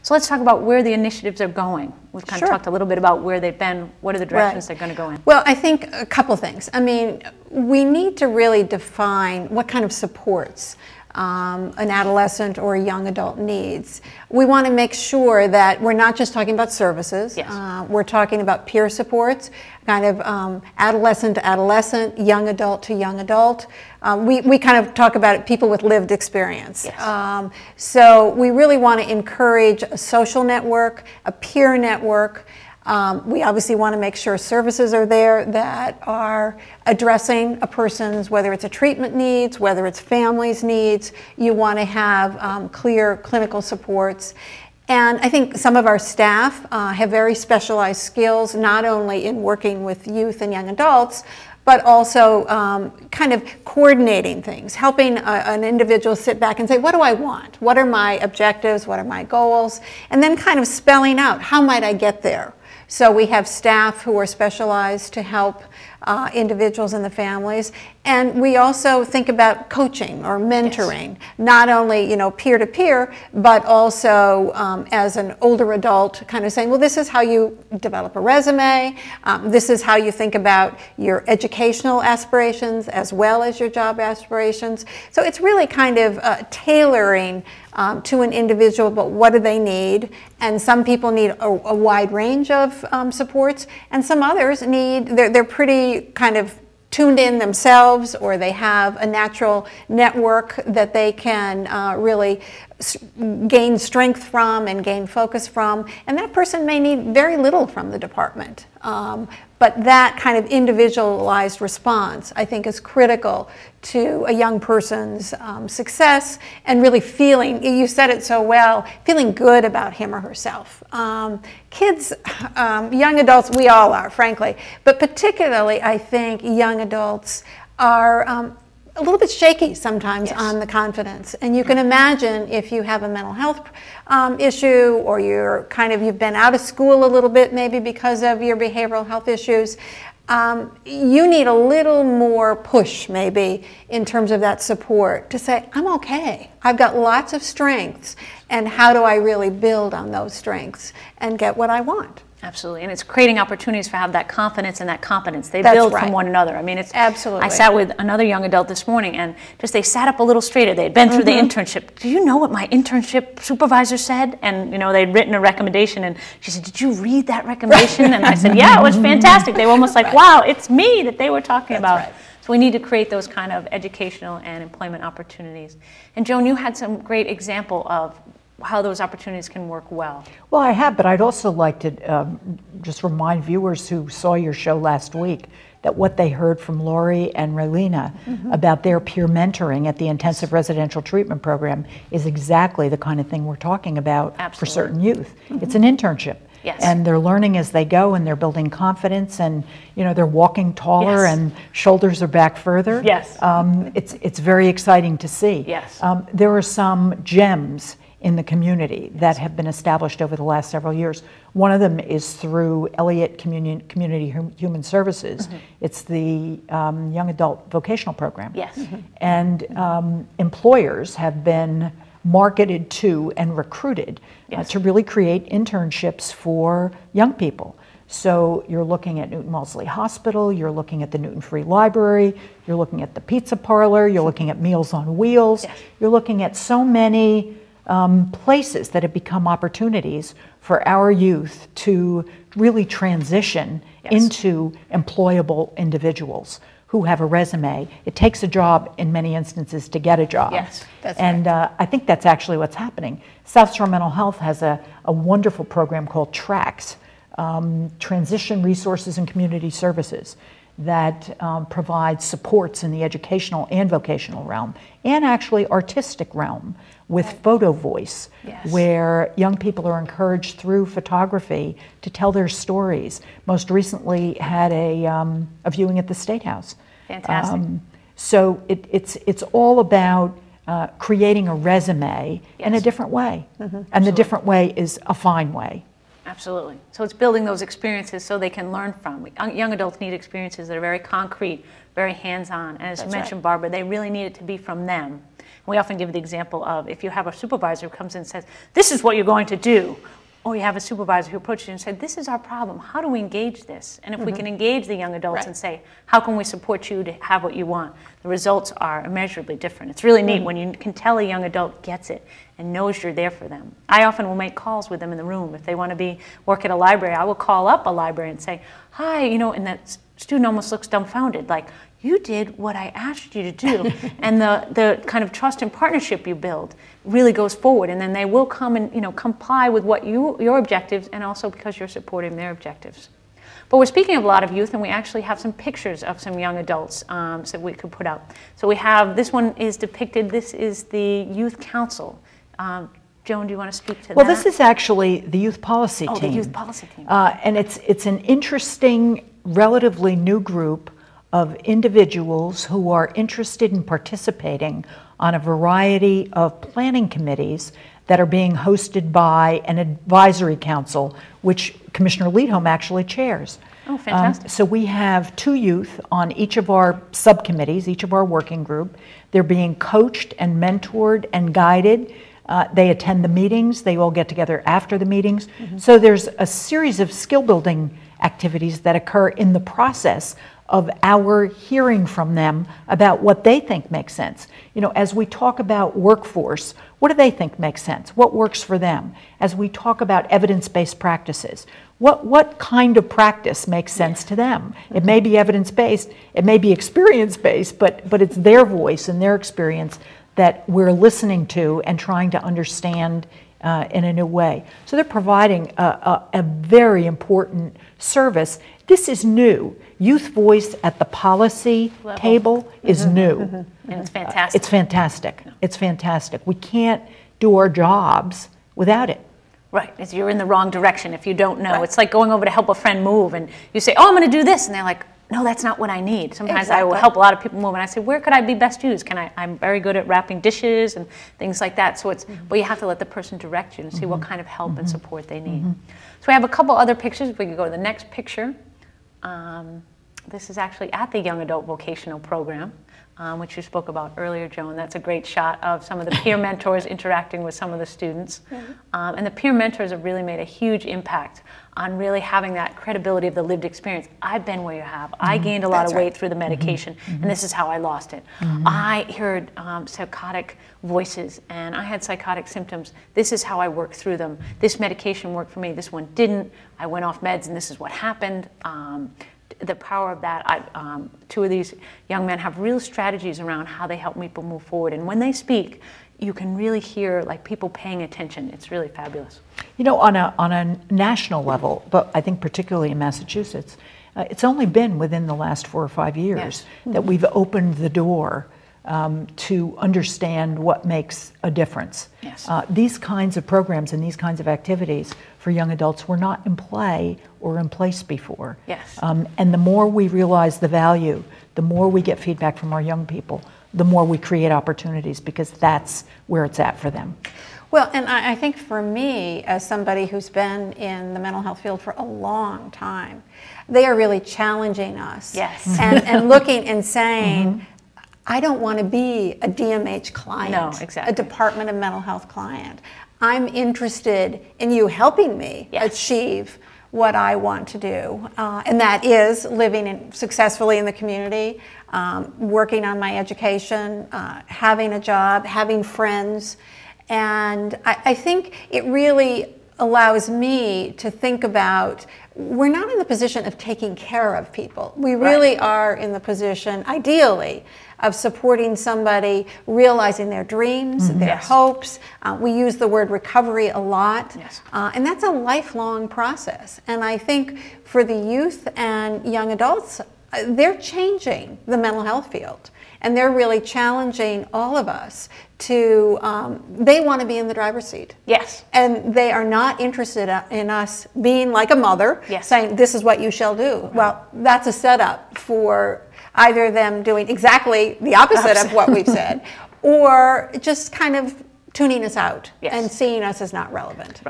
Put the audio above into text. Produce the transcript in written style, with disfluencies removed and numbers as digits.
So let's talk about where the initiatives are going. We've kind of talked a little bit about where they've been. What are the directions they're going to go in? Well, I think a couple things. I mean, we need to really define what kind of supports an adolescent or a young adult needs. We want to make sure that we're not just talking about services. Yes. We're talking about peer supports, kind of adolescent to adolescent, young adult to young adult. We kind of talk about it, people with lived experience. Yes. So we really want to encourage a social network, a peer network. We obviously want to make sure services are there that are addressing a person's, whether it's a treatment needs, whether it's family's needs. You want to have clear clinical supports. And I think some of our staff have very specialized skills, not only in working with youth and young adults, but also kind of coordinating things, helping an individual sit back and say, what do I want? What are my objectives? What are my goals? And then kind of spelling out, how might I get there? So we have staff who are specialized to help individuals and the families. And we also think about coaching or mentoring, not only, you know, peer-to-peer, but also as an older adult, kind of saying, well, this is how you develop a resume. This is how you think about your educational aspirations as well as your job aspirations. So it's really kind of tailoring to an individual, but what do they need? And some people need a wide range of supports, and some others need, they're pretty kind of tuned in themselves, or they have a natural network that they can really gain strength from and gain focus from, and that person may need very little from the department. But that kind of individualized response, I think, is critical to a young person's success and really feeling, you said it so well, feeling good about him or herself. Kids, young adults, we all are, frankly, but particularly I think young adults are a little bit shaky sometimes on the confidence. And you can imagine if you have a mental health issue, or you've been out of school a little bit maybe because of your behavioral health issues, you need a little more push maybe in terms of that support to say, I'm okay, I've got lots of strengths, and how do I really build on those strengths and get what I want? Absolutely, and it's creating opportunities for have that confidence and that competence. They build from one another. I mean, it's absolutely. I sat with another young adult this morning, and just they sat up a little straighter. They had been through the internship. Do you know what my internship supervisor said? And you know, they'd written a recommendation, and she said, "Did you read that recommendation?" And I said, "Yeah, it was fantastic." They were almost like, "Wow, it's me that they were talking about." Right. So we need to create those kind of educational and employment opportunities. And Joan, you had some great example of how those opportunities can work well. Well, I have, but I'd also like to just remind viewers who saw your show last week that what they heard from Lori and Raylina about their peer mentoring at the Intensive Residential Treatment Program is exactly the kind of thing we're talking about for certain youth. It's an internship. Yes. And they're learning as they go, and they're building confidence, and you know, they're walking taller and shoulders are back further. Yes. It's very exciting to see. Yes. There are some gems in the community that have been established over the last several years. One of them is through Elliott Community Human Services. It's the Young Adult Vocational Program. Yes. And employers have been marketed to and recruited to really create internships for young people. So you're looking at Newton Wellesley Hospital, you're looking at the Newton Free Library, you're looking at the Pizza Parlor, you're looking at Meals on Wheels, you're looking at so many places that have become opportunities for our youth to really transition into employable individuals who have a resume. It takes a job in many instances to get a job. Yes, that's and I think that's actually what's happening. South Shore Mental Health has a wonderful program called TRACS, Transition Resources and Community Services, that provides supports in the educational and vocational realm, and actually artistic realm with Photo Voice, where young people are encouraged through photography to tell their stories. Most recently had a viewing at the State House. Fantastic. So it's all about creating a resume in a different way, and the different way is a fine way. Absolutely. So it's building those experiences so they can learn from. Young adults need experiences that are very concrete, very hands-on. And as you mentioned, Barbara, they really need it to be from them. We often give the example of if you have a supervisor who comes in and says, this is what you're going to do, or you have a supervisor who approaches you and said, this is our problem, how do we engage this? And if we can engage the young adults and say, how can we support you to have what you want? The results are immeasurably different. It's really neat when you can tell a young adult gets it and knows you're there for them. I often will make calls with them in the room. If they want to work at a library, I will call up a library and say, hi, and that student almost looks dumbfounded, like, you did what I asked you to do. And the kind of trust and partnership you build really goes forward, and then they will come and comply with what your objectives, and also because you're supporting their objectives. But we're speaking of a lot of youth, and we actually have some pictures of some young adults that we could put up. So we have, this one is depicted, this is the youth council. Joan, do you want to speak to that? Well, this is actually the youth policy team. Oh, the youth policy team. And it's an interesting, relatively new group of individuals who are interested in participating on a variety of planning committees that are being hosted by an advisory council, which Commissioner Leadholm actually chairs. Oh, fantastic. So we have 2 youth on each of our subcommittees, each of our working group. They're being coached and mentored and guided. They attend the meetings. They all get together after the meetings. So there's a series of skill building activities that occur in the process of our hearing from them about what they think makes sense. As we talk about workforce, what do they think makes sense? What works for them? As we talk about evidence-based practices, what kind of practice makes sense to them? It may be evidence-based, it may be experience-based, but it's their voice and their experience that we're listening to and trying to understand in a new way. So they're providing a very important service. This is new. Youth voice at the policy table is new. And it's fantastic. It's fantastic. It's fantastic. We can't do our jobs without it. Right, you're in the wrong direction if you don't know. It's like going over to help a friend move and you say, oh, I'm going to do this, and they're like, no, that's not what I need. Sometimes I will help a lot of people move, and I say, where could I be best used? I'm very good at wrapping dishes and things like that. So but you have to let the person direct you and see what kind of help and support they need. So we have a couple other pictures. If we could go to the next picture. This is actually at the Young Adult Vocational Program, which you spoke about earlier, Joan. That's a great shot of some of the peer mentors interacting with some of the students. And the peer mentors have really made a huge impact on really having that credibility of the lived experience. I've been where you have. I gained a lot of weight through the medication, and this is how I lost it. I heard psychotic voices, and I had psychotic symptoms. This is how I worked through them. This medication worked for me. This one didn't. I went off meds, and this is what happened. The power of that, 2 of these young men have real strategies around how they help people move forward. And when they speak, you can really hear like people paying attention. It's really fabulous. On a national level, but I think particularly in Massachusetts, it's only been within the last 4 or 5 years that we've opened the door to understand what makes a difference. These kinds of programs and these kinds of activities for young adults were not in play or in place before. And the more we realize the value, the more we get feedback from our young people, the more we create opportunities, because that's where it's at for them. Well, and I think for me, as somebody who's been in the mental health field for a long time, they are really challenging us. And looking and saying, I don't want to be a DMH client, a Department of Mental Health client. I'm interested in you helping me achieve what I want to do, and that is living successfully in the community, working on my education, having a job, having friends. And I think it really allows me to think about, we're not in the position of taking care of people. We really are in the position, ideally, of supporting somebody realizing their dreams, their hopes. We use the word recovery a lot, and that's a lifelong process. And I think for the youth and young adults, they're changing the mental health field. And they're really challenging all of us to, they want to be in the driver's seat. And they are not interested in us being like a mother, saying, this is what you shall do. Well, that's a setup for either them doing exactly the opposite of what we've said, or just kind of tuning us out and seeing us as not relevant.